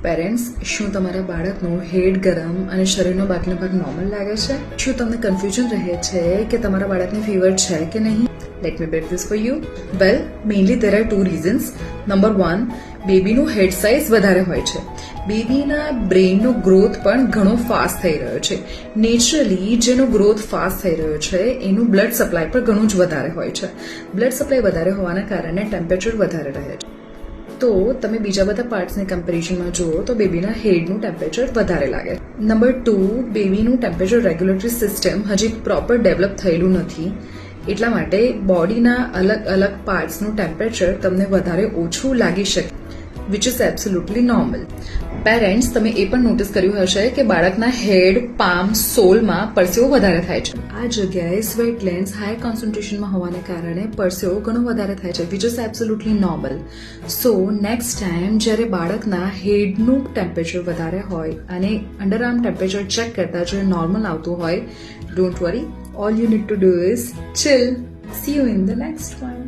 Parents, શું તમારા બાળકનું હેડ ગરમ અને શરીરનો બાકીનો ભાગ નોર્મલ લાગે છે? શું તમને કન્ફ્યુઝન રહે છે કે તમારા બાળકને ફીવર છે કે નહીં? Let me break this for you. Well, mainly there are 2 reasons. Number 1, બેબીનું હેડ સાઇઝ વધારે હોય છે. બેબીના બ્રેઇનનો ગ્રોથ પણ ઘણો ફાસ્ટ થઈ રહ્યો છે. નેચરલી જેનો ગ્રોથ ફાસ્ટ થઈ રહ્યો છે એનું બ્લડ સપ્લાય પણ ઘણું જ વધારે હોય છે. બ્લડ સપ્લાય વધારે હોવાના કારણે ટેમ્પરેચર વધારે રહે છે. તો તમે બીજા બધા પાર્ટ્સની કમ્પેરિઝનમાં જુઓ તો બેબીના હેડનું ટેમ્પરેચર વધારે લાગે. નંબર 2, બેબીનું ટેમ્પરેચર રેગ્યુલેટરી સિસ્ટમ હજી પ્રોપર ડેવલપ થયેલું નથી. એટલા માટે બોડીના અલગ અલગ પાર્ટ્સનું ટેમ્પરેચર તમને વધારે ઓછું લાગી શકે, which is absolutely normal. Parents, તમે એ પણ નોટિસ કર્યું હશે કે બાળકના હેડ, પામ, સોલમાં પરસેવો વધારે થાય છે. આ જગ્યાએ સ્વેટ ગ્લેન્ડ્સ હાઈ કોન્સન્ટ્રેશનમાં હોવાને કારણે પરસેવો ઘણો વધારે થાય છે, which is absolutely normal. So next time જ્યારે બાળકના હેડનું ટેમ્પરેચર વધારે હોય અને અંડરઆર્મ ટેમ્પરેચર ચેક કરતા જો નોર્મલ આવતું હોય, don't worry. All you need to do is chill. C you in the next one.